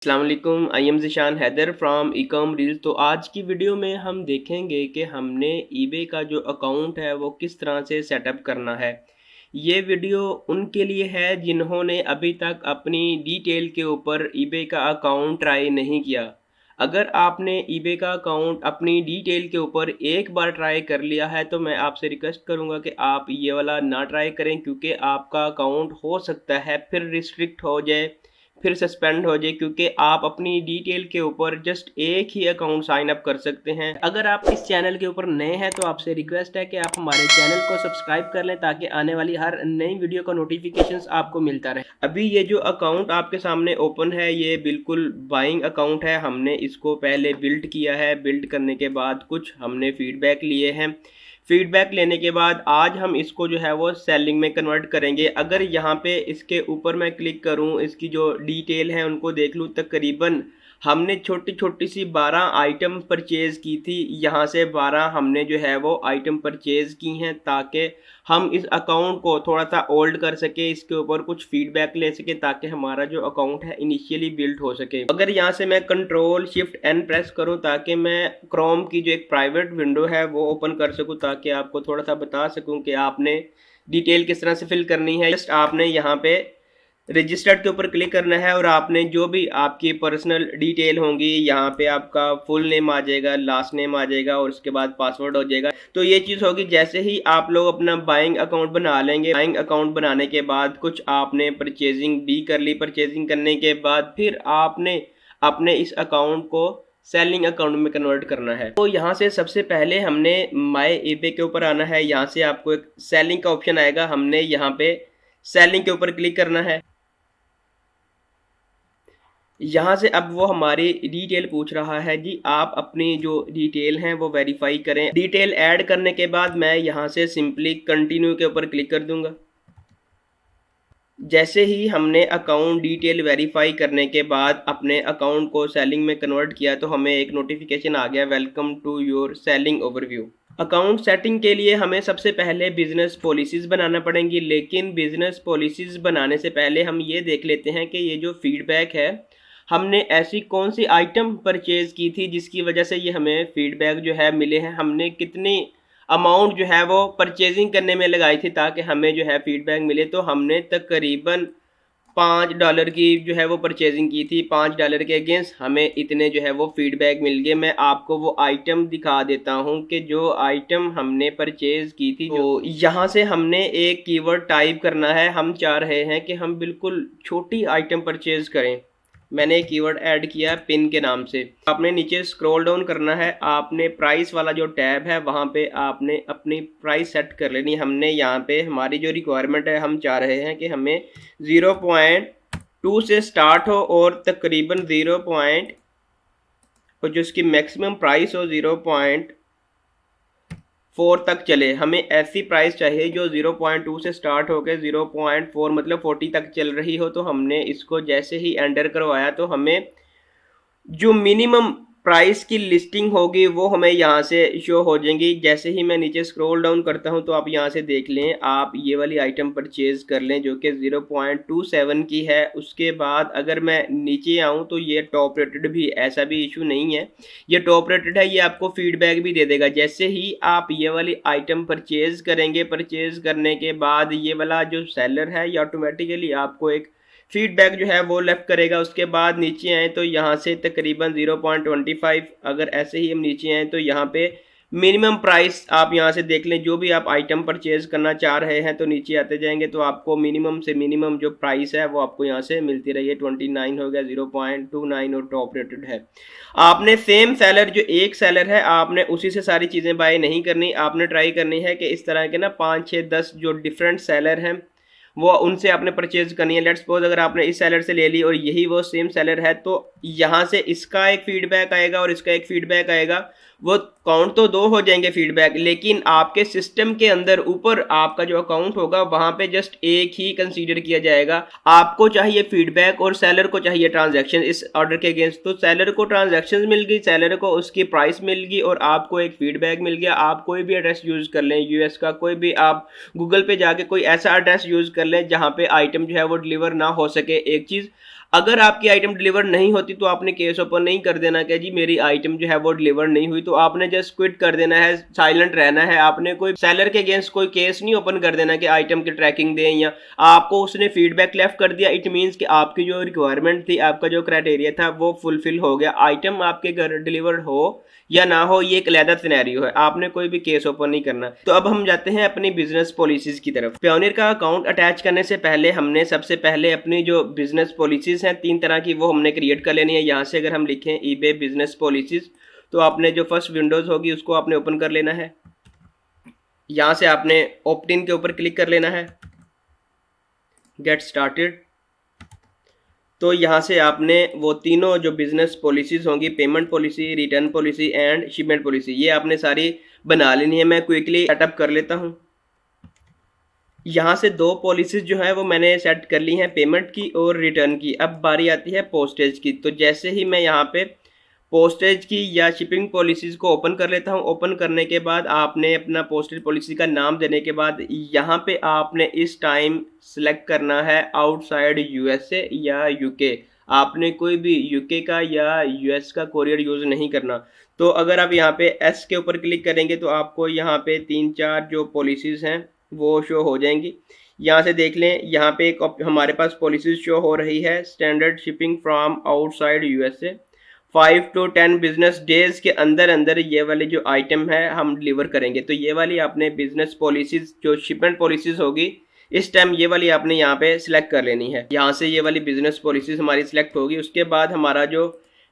अस्सलाम वालेकुम, I am Zeeshan Haider from Ecom Reels. तो आज की वीडियो में हम देखेंगे कि हमने ईबे का जो अकाउंट है वो किस तरह से सेटअप करना है। ये वीडियो उनके लिए है जिन्होंने अभी तक अपनी डिटेल के ऊपर ईबे का अकाउंट ट्राई नहीं किया। अगर आपने ईबे का अकाउंट अपनी डिटेल के ऊपर एक बार ट्राई कर लिया है तो मैं आपसे रिक्वेस्ट करूँगा कि आप ये वाला ना ट्राई करें, क्योंकि आपका अकाउंट हो सकता है फिर रिस्ट्रिक्ट हो जाए, फिर सस्पेंड हो जाए, क्योंकि आप अपनी डिटेल के ऊपर जस्ट एक ही अकाउंट साइन अप कर सकते हैं। अगर आप इस चैनल के ऊपर नए हैं तो आपसे रिक्वेस्ट है कि आप हमारे चैनल को सब्सक्राइब कर लें ताकि आने वाली हर नई वीडियो का नोटिफिकेशंस आपको मिलता रहे। अभी ये जो अकाउंट आपके सामने ओपन है ये बिल्कुल बाइंग अकाउंट है। हमने इसको पहले बिल्ड किया है। बिल्ड करने के बाद कुछ हमने फीडबैक लिए हैं। फीडबैक लेने के बाद आज हम इसको जो है वो सेलिंग में कन्वर्ट करेंगे। अगर यहाँ पे इसके ऊपर मैं क्लिक करूँ, इसकी जो डिटेल है उनको देख लूँ, तकरीबन हमने छोटी छोटी सी 12 आइटम परचेज़ की थी। यहाँ से 12 हमने जो है वो आइटम परचेज़ की हैं ताकि हम इस अकाउंट को थोड़ा सा ओल्ड कर सके, इसके ऊपर कुछ फीडबैक ले सके ताकि हमारा जो अकाउंट है इनिशियली बिल्ड हो सके। अगर यहाँ से मैं कंट्रोल शिफ्ट एन प्रेस करूँ ताकि मैं क्रोम की जो एक प्राइवेट विंडो है वो ओपन कर सकूँ, ताकि आपको थोड़ा सा बता सकूँ कि आपने डिटेल किस तरह से फिल करनी है। जस्ट आपने यहाँ पे रजिस्टर्ड के ऊपर क्लिक करना है और आपने जो भी आपकी पर्सनल डिटेल होंगी यहाँ पे आपका फुल नेम आ जाएगा, लास्ट नेम आ जाएगा और उसके बाद पासवर्ड हो जाएगा। तो ये चीज़ होगी जैसे ही आप लोग अपना बाइंग अकाउंट बना लेंगे। बाइंग अकाउंट बनाने के बाद कुछ आपने परचेजिंग भी कर ली। परचेजिंग करने के बाद फिर आपने अपने इस अकाउंट को सेलिंग अकाउंट में कन्वर्ट करना है। तो यहाँ से सबसे पहले हमने माय ईबे के ऊपर आना है। यहाँ से आपको एक सेलिंग का ऑप्शन आएगा, हमने यहाँ पे सेलिंग के ऊपर क्लिक करना है। यहाँ से अब वो हमारी डिटेल पूछ रहा है जी, आप अपनी जो डिटेल हैं वो वेरीफाई करें। डिटेल ऐड करने के बाद मैं यहाँ से सिंपली कंटिन्यू के ऊपर क्लिक कर दूंगा। जैसे ही हमने अकाउंट डिटेल वेरीफाई करने के बाद अपने अकाउंट को सेलिंग में कन्वर्ट किया तो हमें एक नोटिफिकेशन आ गया, welcome to your selling overview. Account setting के लिए हमें सबसे पहले बिजनेस पॉलिसीज़ बनाना पड़ेंगी, लेकिन बिजनेस पॉलिसीज़ बनाने से पहले हम ये देख लेते हैं कि ये जो फीडबैक है, हमने ऐसी कौन सी आइटम परचेज़ की थी जिसकी वजह से ये हमें फीडबैक जो है मिले हैं। हमने कितनी अमाउंट जो है वो परचेजिंग करने में लगाई थी ताकि हमें जो है फीडबैक मिले। तो हमने तकरीबन $5 की जो है वो परचेजिंग की थी। $5 के अगेंस्ट हमें इतने जो है वो फीडबैक मिल गए। मैं आपको वो आइटम दिखा देता हूँ कि जो आइटम हमने परचेज़ की थी। तो यहाँ से हमने एक कीवर्ड टाइप करना है। हम चाह रहे हैं कि हम बिल्कुल छोटी आइटम परचेज़ करें। मैंने एक कीवर्ड ऐड किया पिन के नाम से। आपने नीचे स्क्रॉल डाउन करना है। आपने प्राइस वाला जो टैब है वहाँ पे आपने अपनी प्राइस सेट कर लेनी। हमने यहाँ पे हमारी जो रिक्वायरमेंट है, हम चाह रहे हैं कि हमें 0.2 से स्टार्ट हो और तकरीबन 0. और जो इसकी मैक्सिमम प्राइस हो 0.4 तक चले। हमें ऐसी प्राइस चाहिए जो 0.2 से स्टार्ट होकर 0.4 मतलब 40 तक चल रही हो। तो हमने इसको जैसे ही एंटर करवाया तो हमें जो मिनिमम प्राइस की लिस्टिंग होगी वो हमें यहाँ से शो हो जाएंगी। जैसे ही मैं नीचे स्क्रॉल डाउन करता हूँ तो आप यहाँ से देख लें, आप ये वाली आइटम परचेज़ कर लें जो कि 0.27 की है। उसके बाद अगर मैं नीचे आऊँ तो ये टॉप रेटेड भी, ऐसा भी इशू नहीं है, ये टॉप रेटेड है, ये आपको फीडबैक भी दे देगा। जैसे ही आप ये वाली आइटम परचेज़ करेंगे, परचेज़ करने के बाद ये वाला जो सेलर है ये ऑटोमेटिकली आपको एक फीडबैक जो है वो लेफ्ट करेगा। उसके बाद नीचे आए तो यहाँ से तकरीबन 0.25, अगर ऐसे ही हम नीचे आए तो यहाँ पे मिनिमम प्राइस आप यहाँ से देख लें। जो भी आप आइटम परचेज करना चाह रहे हैं तो नीचे आते जाएंगे तो आपको मिनिमम से मिनिमम जो प्राइस है वो आपको यहाँ से मिलती रही है। 29 हो गया, 0.29 और टॉप रेटेड है। आपने सेम सेलर, जो एक सेलर है, आपने उसी से सारी चीज़ें बाय नहीं करनी। आपने ट्राई करनी है कि इस तरह के ना 5, 6, 10 जो डिफरेंट सेलर हैं वो उनसे आपने परचेज करनी है। लेट्स सपोज अगर आपने इस सेलर से ले ली और यही वो सेम सेलर है तो यहाँ से इसका एक फीडबैक आएगा और इसका एक फीडबैक आएगा। वो काउंट तो 2 हो जाएंगे फीडबैक, लेकिन आपके सिस्टम के अंदर ऊपर आपका जो अकाउंट होगा वहां पे जस्ट एक ही कंसीडर किया जाएगा। आपको चाहिए फीडबैक और सेलर को चाहिए ट्रांजैक्शन इस ऑर्डर के अगेंस्ट। तो सेलर को ट्रांजैक्शन मिल गई, सेलर को उसकी प्राइस मिल गई और आपको एक फीडबैक मिल गया। आप कोई भी एड्रेस यूज कर लें, यूएस का कोई भी, आप गूगल पे जाके कोई ऐसा एड्रेस यूज कर लें जहाँ पे आइटम जो है वो डिलीवर ना हो सके। एक चीज़ अगर आपकी आइटम डिलीवर नहीं होती तो आपने केस ओपन नहीं कर देना कि जी मेरी आइटम जो है वो डिलीवर नहीं हुई, तो आपने जस्ट क्विट कर देना है, साइलेंट रहना है। आपने कोई सेलर के अगेंस्ट कोई केस नहीं ओपन कर देना कि आइटम की ट्रैकिंग दें, या आपको उसने फीडबैक लेफ्ट कर दिया, इट मीन्स कि आपकी जो रिक्वायरमेंट थी, आपका जो क्राइटेरिया था वो फुलफिल हो गया, आइटम आपके घर डिलीवर हो या ना हो, ये एक अलग सिनेरियो है, आपने कोई भी केस ओपन नहीं करना। तो अब हम जाते हैं अपनी बिजनेस पॉलिसीज की तरफ। पायोनियर का अकाउंट अटैच करने से पहले हमने सबसे पहले अपनी जो बिजनेस पॉलिसीज हैं 3 तरह की, वो हमने क्रिएट कर लेनी है। यहाँ से अगर हम लिखें ईबे बिजनेस पॉलिसीज, तो आपने जो फर्स्ट विंडोज होगी उसको आपने ओपन कर लेना है। यहाँ से आपने ऑप्ट इन के ऊपर क्लिक कर लेना है, गेट स्टार्टेड। तो यहाँ से आपने वो तीनों जो बिजनेस पॉलिसीज होंगी, payment policy, return policy and shipment policy, ये आपने सारी बना लेनी है। मैं क्विकली सेटअप कर लेता हूँ। यहाँ से 2 पॉलिसीज जो है वो मैंने सेट कर ली हैं, पेमेंट की और रिटर्न की। अब बारी आती है पोस्टेज की। तो जैसे ही मैं यहाँ पे पोस्टेज की या शिपिंग पॉलिसीज़ को ओपन कर लेता हूँ, ओपन करने के बाद आपने अपना पोस्टेज पॉलिसी का नाम देने के बाद यहाँ पे आपने इस टाइम सेलेक्ट करना है आउटसाइड यूएसए या यूके। आपने कोई भी यूके का या यूएस का कोरियर यूज़ नहीं करना। तो अगर आप यहाँ पे एस के ऊपर क्लिक करेंगे तो आपको यहाँ पे 3-4 जो पॉलिसीज़ हैं वो शो हो जाएंगी। यहाँ से देख लें, यहाँ पे एक हमारे पास पॉलिसीज शो हो रही है, standard shipping from outside USA 5 to 10 business days के अंदर अंदर ये वाली जो आइटम है हम डिलीवर करेंगे। तो ये वाली आपने बिजनेस पॉलिसीज जो शिपमेंट पॉलिसीज होगी, इस टाइम ये वाली आपने यहाँ पे सिलेक्ट कर लेनी है। यहाँ से ये वाली बिजनेस पॉलिसीज हमारी सिलेक्ट होगी। उसके बाद हमारा जो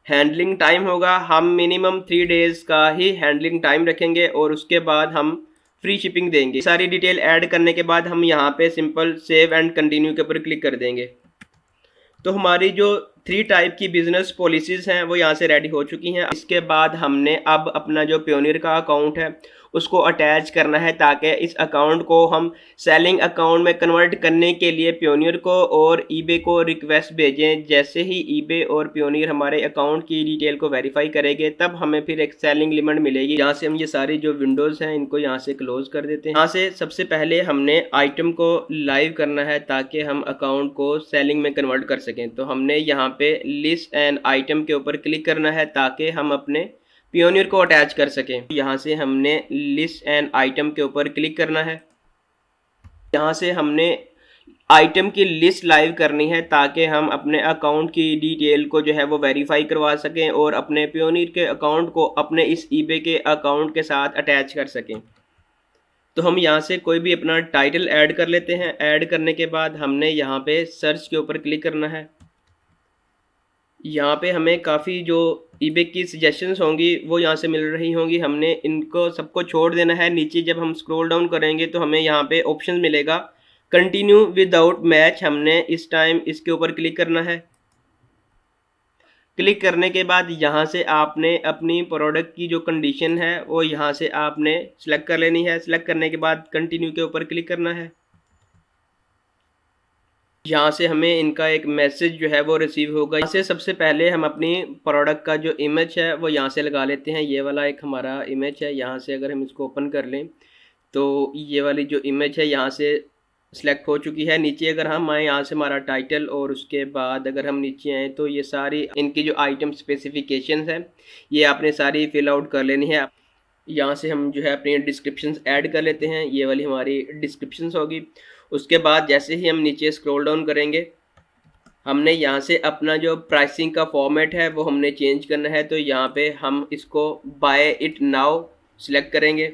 हैंडलिंग टाइम होगा, हम मिनिमम 3 डेज का ही हैंडलिंग टाइम रखेंगे और उसके बाद हम फ्री शिपिंग देंगे। सारी डिटेल ऐड करने के बाद हम यहाँ पे सिंपल सेव एंड कंटिन्यू के ऊपर क्लिक कर देंगे। तो हमारी जो 3 टाइप की बिजनेस पॉलिसीज़ हैं वो यहाँ से रेडी हो चुकी हैं। इसके बाद हमने अब अपना जो पायोनियर का अकाउंट है उसको अटैच करना है, ताकि इस अकाउंट को हम सेलिंग अकाउंट में कन्वर्ट करने के लिए पायोनियर को और ईबे को रिक्वेस्ट भेजें। जैसे ही ईबे और पायोनियर हमारे अकाउंट की डिटेल को वेरीफाई करेंगे, तब हमें फिर एक सेलिंग लिमिट मिलेगी। यहाँ से हम ये सारी जो विंडोज़ हैं इनको यहाँ से क्लोज कर देते हैं। यहाँ से सबसे पहले हमने आइटम को लाइव करना है ताकि हम अकाउंट को सेलिंग में कन्वर्ट कर सकें। तो हमने यहाँ पे लिस्ट एंड आइटम के ऊपर क्लिक करना है ताकि हम अपने पायोनियर को अटैच कर सकें। यहाँ से हमने लिस्ट एंड आइटम के ऊपर क्लिक करना है। यहाँ से हमने आइटम की लिस्ट लाइव करनी है ताकि हम अपने अकाउंट की डिटेल को जो है वो वेरीफाई करवा सकें और अपने पायोनियर के अकाउंट को अपने इस ईबे के अकाउंट के साथ अटैच कर सकें। तो हम यहाँ से कोई भी अपना टाइटल ऐड कर लेते हैं। ऐड करने के बाद हमने यहाँ पे सर्च के ऊपर क्लिक करना है। यहाँ पे हमें काफ़ी जो ईबे की सजेशंस होंगी वो यहाँ से मिल रही होंगी, हमने इनको सबको छोड़ देना है। नीचे जब हम स्क्रॉल डाउन करेंगे तो हमें यहाँ पे ऑप्शन मिलेगा कंटिन्यू विदाउट मैच, हमने इस टाइम इसके ऊपर क्लिक करना है। क्लिक करने के बाद यहाँ से आपने अपनी प्रोडक्ट की जो कंडीशन है वो यहाँ से आपने सेलेक्ट कर लेनी है। सेलेक्ट करने के बाद कंटिन्यू के ऊपर क्लिक करना है। यहाँ से हमें इनका एक मैसेज जो है वो रिसीव होगा। यहाँ से सबसे पहले हम अपनी प्रोडक्ट का जो इमेज है वो यहाँ से लगा लेते हैं। ये वाला एक हमारा इमेज है। यहाँ से अगर हम इसको ओपन कर लें तो ये वाली जो इमेज है यहाँ से सिलेक्ट हो चुकी है। नीचे अगर हम आए, यहाँ से हमारा टाइटल, और उसके बाद अगर हम नीचे आए तो ये सारी इनकी जो आइटम स्पेसिफिकेशंस हैं ये आपने सारी फिल आउट कर लेनी है। यहाँ से हम जो है अपनी डिस्क्रिप्शंस ऐड कर लेते हैं। ये वाली हमारी डिस्क्रिप्शंस होगी। उसके बाद जैसे ही हम नीचे स्क्रॉल डाउन करेंगे, हमने यहाँ से अपना जो प्राइसिंग का फॉर्मेट है वो हमने चेंज करना है। तो यहाँ पे हम इसको बाय इट नाउ सिलेक्ट करेंगे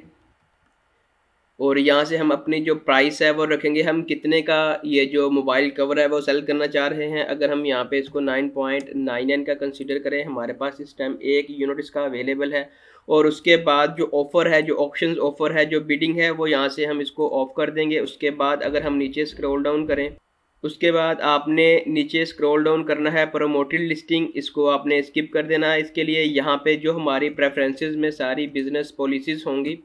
और यहाँ से हम अपनी जो प्राइस है वो रखेंगे। हम कितने का ये जो मोबाइल कवर है वो सेल करना चाह रहे हैं। अगर हम यहाँ पे इसको 9.99 का कंसीडर करें, हमारे पास इस टाइम 1 यूनिट इसका अवेलेबल है। और उसके बाद जो ऑफ़र है, जो ऑप्शंस ऑफ़र है, जो बिडिंग है, वो यहाँ से हम इसको ऑफ कर देंगे। उसके बाद अगर हम नीचे स्क्रॉल डाउन करें, उसके बाद आपने नीचे स्क्रॉल डाउन करना है प्रोमोटेड लिस्टिंग, इसको आपने स्किप कर देना है। इसके लिए यहाँ पे जो हमारी प्रेफरेंसेस में सारी बिजनेस पॉलिसीज़ होंगी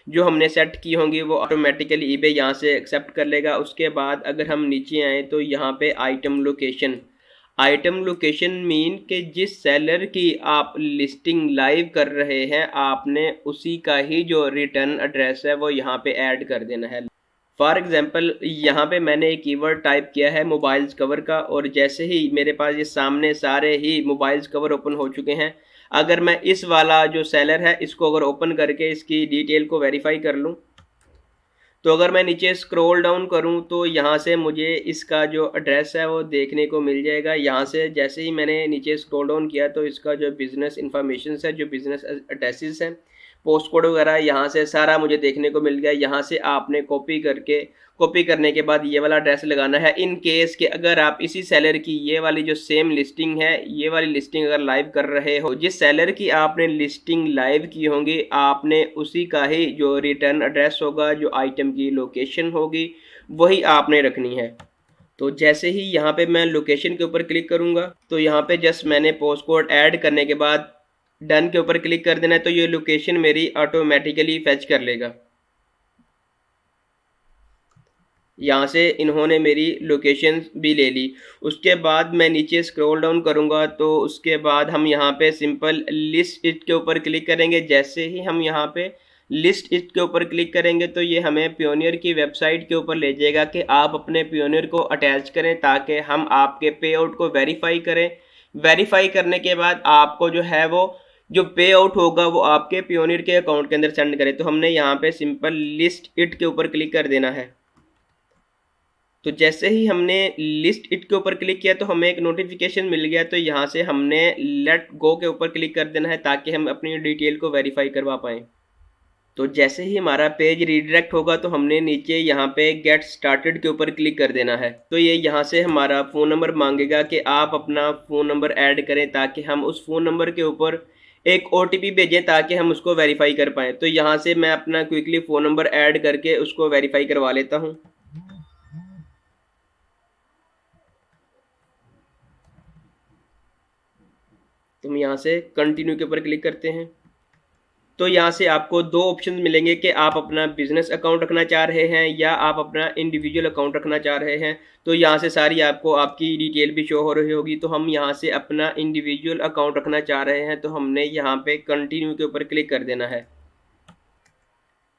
जो हमने सेट की होंगी वो ऑटोमेटिकली ईबे यहाँ से एक्सेप्ट कर लेगा। उसके बाद अगर हम नीचे आएँ तो यहाँ पे आइटम लोकेशन मीन कि जिस सेलर की आप लिस्टिंग लाइव कर रहे हैं, आपने उसी का ही जो रिटर्न एड्रेस है वो यहाँ पे ऐड कर देना है। फॉर एग्जांपल यहाँ पे मैंने एक कीवर्ड टाइप किया है मोबाइल्स कवर का, और जैसे ही मेरे पास ये सामने सारे ही मोबाइल्स कवर ओपन हो चुके हैं। अगर मैं इस वाला जो सेलर है इसको अगर ओपन करके इसकी डिटेल को वेरीफाई कर लूँ, तो अगर मैं नीचे स्क्रॉल डाउन करूं तो यहाँ से मुझे इसका जो एड्रेस है वो देखने को मिल जाएगा। यहाँ से जैसे ही मैंने नीचे स्क्रॉल डाउन किया तो इसका जो बिज़नेस इंफॉर्मेशन है, जो बिज़नेस एड्रेसेस हैं, पोस्ट कोड वगैरह, यहाँ से सारा मुझे देखने को मिल गया। यहाँ से आपने कॉपी करने के बाद ये वाला एड्रेस लगाना है। इन केस कि अगर आप इसी सेलर की ये वाली जो सेम लिस्टिंग है, ये वाली लिस्टिंग अगर लाइव कर रहे हो, जिस सेलर की आपने लिस्टिंग लाइव की होंगी, आपने उसी का ही जो रिटर्न एड्रेस होगा, जो आइटम की लोकेशन होगी, वही आपने रखनी है। तो जैसे ही यहाँ पे मैं लोकेशन के ऊपर क्लिक करूँगा तो यहाँ पे जस्ट मैंने पोस्ट कोड ऐड करने के बाद डन के ऊपर क्लिक कर देना है, तो ये लोकेशन मेरी ऑटोमेटिकली फेच कर लेगा। यहाँ से इन्होंने मेरी लोकेशन भी ले ली। उसके बाद मैं नीचे स्क्रॉल डाउन करूँगा तो उसके बाद हम यहाँ पे सिंपल लिस्ट इट के ऊपर क्लिक करेंगे। जैसे ही हम यहाँ पे लिस्ट इट के ऊपर क्लिक करेंगे तो ये हमें पियोनियर की वेबसाइट के ऊपर ले जाएगा कि आप अपने पियोनियर को अटैच करें ताकि हम आपके पे आउट को वेरीफाई करें। वेरीफाई करने के बाद आपको जो है वो जो पे आउट होगा वो आपके पियोनियर के अकाउंट के अंदर सेंड करें। तो हमने यहाँ पे सिंपल लिस्ट इट के ऊपर क्लिक कर देना है। तो जैसे ही हमने लिस्ट इट के ऊपर क्लिक किया तो हमें एक नोटिफिकेशन मिल गया, तो यहाँ से हमने लेट गो के ऊपर क्लिक कर देना है ताकि हम अपनी डिटेल को वेरीफाई करवा पाएँ। तो जैसे ही हमारा पेज रीडायरेक्ट होगा तो हमने नीचे यहाँ पे गेट स्टार्टेड के ऊपर क्लिक कर देना है। तो ये यहाँ से हमारा फ़ोन नंबर मांगेगा कि आप अपना फ़ोन नंबर ऐड करें ताकि हम उस फ़ोन नंबर के ऊपर एक OTP भेजें ताकि हम उसको वेरीफाई कर पाएँ। तो यहाँ से मैं अपना क्विकली फ़ोन नंबर ऐड करके उसको वेरीफाई करवा लेता हूँ। तो हम यहाँ से कंटिन्यू के ऊपर क्लिक करते हैं। तो यहाँ से आपको दो ऑप्शन मिलेंगे कि आप अपना बिजनेस अकाउंट रखना चाह रहे हैं या आप अपना इंडिविजुअल अकाउंट रखना चाह रहे हैं। तो यहाँ से सारी आपको आपकी डिटेल भी शो हो रही होगी। तो हम यहाँ से अपना इंडिविजुअल अकाउंट रखना चाह रहे हैं, तो हमने यहाँ पे कंटिन्यू के ऊपर क्लिक कर देना है।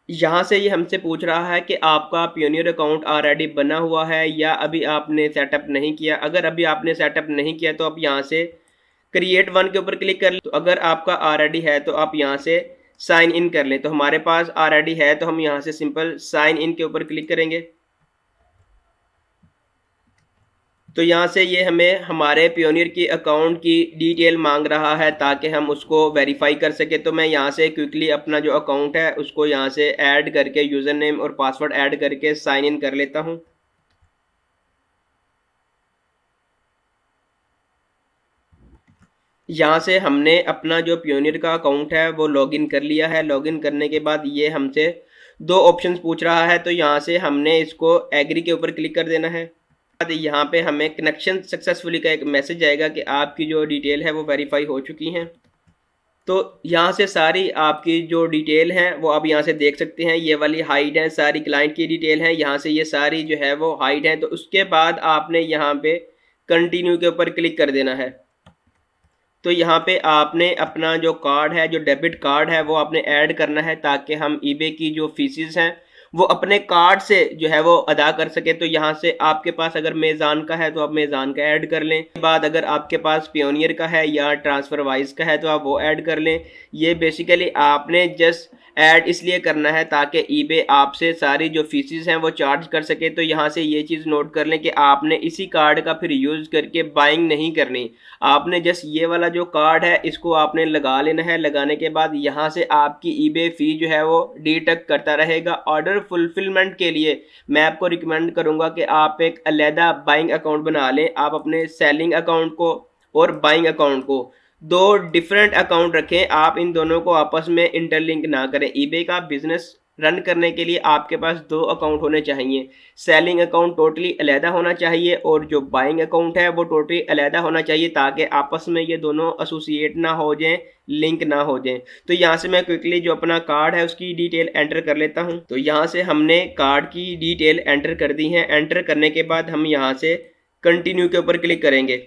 यहाँ से ये हमसे पूछ रहा है कि आपका पियोनियर अकाउंट ऑलरेडी बना हुआ है या अभी आपने सेटअप नहीं किया। अगर अभी आपने सेटअप नहीं किया तो आप यहाँ से क्रिएट वन के ऊपर क्लिक कर लें। तो अगर आपका ऑलरेडी है तो आप यहाँ से साइन इन कर लें। तो हमारे पास ऑलरेडी है तो हम यहाँ से सिंपल साइन इन के ऊपर क्लिक करेंगे। तो यहाँ से ये हमें हमारे पियोनियर की अकाउंट की डिटेल मांग रहा है ताकि हम उसको वेरीफाई कर सके। तो मैं यहाँ से क्विकली अपना जो अकाउंट है उसको यहाँ से ऐड करके यूज़र नेम और पासवर्ड ऐड करके साइन इन कर लेता हूँ। यहाँ से हमने अपना जो पियोनियर का अकाउंट है वो लॉगिन कर लिया है। लॉगिन करने के बाद ये हमसे दो ऑप्शंस पूछ रहा है, तो यहाँ से हमने इसको एग्री के ऊपर क्लिक कर देना है। यहाँ पे हमें कनेक्शन सक्सेसफुली का एक मैसेज आएगा कि आपकी जो डिटेल है वो वेरीफाई हो चुकी हैं। तो यहाँ से सारी आपकी जो डिटेल हैं वो आप यहाँ से देख सकते हैं। ये वाली हाइड है, सारी क्लाइंट की डिटेल है। यहाँ से ये सारी जो है वो हाइड है। तो उसके बाद आपने यहाँ पे कंटिन्यू के ऊपर क्लिक कर देना है। तो यहाँ पे आपने अपना जो कार्ड है, जो डेबिट कार्ड है, वो आपने ऐड करना है ताकि हम ईबे की जो फीसिस हैं वो अपने कार्ड से जो है वो अदा कर सके। तो यहाँ से आपके पास अगर मेज़ान का है तो आप मेज़ान का ऐड कर लें। बाद अगर आपके पास पियोनियर का है या ट्रांसफरवाइज का है तो आप वो ऐड कर लें। ये बेसिकली आपने जस्ट ऐड इसलिए करना है ताकि ईबे आपसे सारी जो फीसिस हैं वो चार्ज कर सके। तो यहाँ से ये चीज़ नोट कर लें कि आपने इसी कार्ड का फिर यूज़ करके बाइंग नहीं करनी। आपने जस्ट ये वाला जो कार्ड है इसको आपने लगा लेना है। लगाने के बाद यहाँ से आपकी ईबे फ़ी जो है वो डिडक्ट करता रहेगा। ऑर्डर फुलफिलमेंट के लिए मैं आपको रिकमेंड करूँगा कि आप एक अलहदा बाइंग अकाउंट बना लें। आप अपने सेलिंग अकाउंट को और बाइंग अकाउंट को दो डिफरेंट अकाउंट रखें। आप इन दोनों को आपस में इंटरलिंक ना करें। ईबे का बिजनेस रन करने के लिए आपके पास दो अकाउंट होने चाहिए। सेलिंग अकाउंट टोटली अलहदा होना चाहिए और जो बाइंग अकाउंट है वो टोटली अलहदा होना चाहिए ताकि आपस में ये दोनों एसोसिएट ना हो जाएं, लिंक ना हो जाएं। तो यहाँ से मैं क्विकली जो अपना कार्ड है उसकी डिटेल एंटर कर लेता हूँ। तो यहाँ से हमने कार्ड की डिटेल एंटर कर दी है। एंटर करने के बाद हम यहाँ से कंटिन्यू के ऊपर क्लिक करेंगे।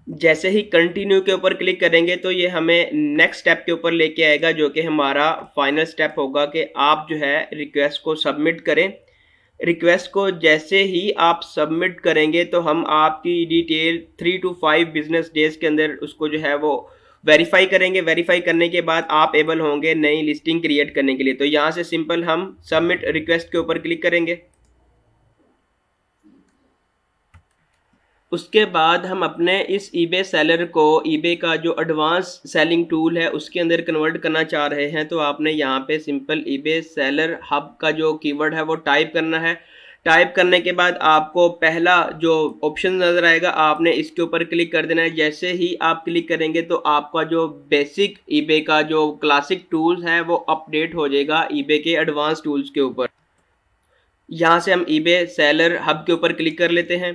जैसे ही कंटिन्यू के ऊपर क्लिक करेंगे तो ये हमें नेक्स्ट स्टेप के ऊपर लेके आएगा, जो कि हमारा फाइनल स्टेप होगा कि आप जो है रिक्वेस्ट को सबमिट करें। रिक्वेस्ट को जैसे ही आप सबमिट करेंगे तो हम आपकी डिटेल 3 टू 5 बिजनेस डेज के अंदर उसको जो है वो वेरीफाई करेंगे। वेरीफाई करने के बाद आप एबल होंगे नई लिस्टिंग क्रिएट करने के लिए। तो यहाँ से सिंपल हम सबमिट रिक्वेस्ट के ऊपर क्लिक करेंगे। उसके बाद हम अपने इस ईबे सेलर को ईबे का जो एडवांस सेलिंग टूल है उसके अंदर कन्वर्ट करना चाह रहे हैं, तो आपने यहाँ पे सिंपल ईबे सेलर हब का जो कीवर्ड है वो टाइप करना है। टाइप करने के बाद आपको पहला जो ऑप्शन नज़र आएगा आपने इसके ऊपर क्लिक कर देना है। जैसे ही आप क्लिक करेंगे तो आपका जो बेसिक ईबे का जो क्लासिक टूल्स है वो अपडेट हो जाएगा ईबे के एडवांस टूल्स के ऊपर। यहाँ से हम ईबे सेलर हब के ऊपर क्लिक कर लेते हैं।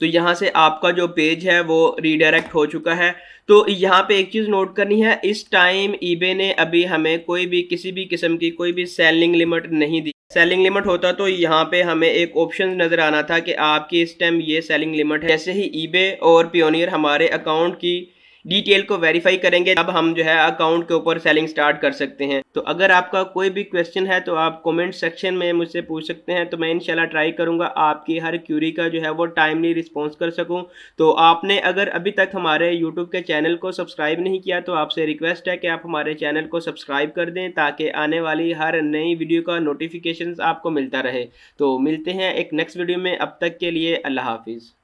तो यहाँ से आपका जो पेज है वो रीडायरेक्ट हो चुका है। तो यहाँ पे एक चीज़ नोट करनी है, इस टाइम ईबे ने अभी हमें कोई भी किसी भी किस्म की कोई भी सेलिंग लिमिट नहीं दी। सेलिंग लिमिट होता तो यहाँ पे हमें एक ऑप्शन नज़र आना था कि आपकी इस टाइम ये सेलिंग लिमिट है। जैसे ही ईबे और पियोनियर हमारे अकाउंट की डिटेल को वेरीफाई करेंगे अब हम जो है अकाउंट के ऊपर सेलिंग स्टार्ट कर सकते हैं। तो अगर आपका कोई भी क्वेश्चन है तो आप कमेंट सेक्शन में मुझसे पूछ सकते हैं, तो मैं इंशाल्लाह ट्राई करूंगा आपकी हर क्यूरी का जो है वो टाइमली रिस्पॉन्स कर सकूं। तो आपने अगर अभी तक हमारे यूट्यूब के चैनल को सब्सक्राइब नहीं किया तो आपसे रिक्वेस्ट है कि आप हमारे चैनल को सब्सक्राइब कर दें ताकि आने वाली हर नई वीडियो का नोटिफिकेशन आपको मिलता रहे। तो मिलते हैं एक नेक्स्ट वीडियो में, अब तक के लिए अल्लाह हाफिज़।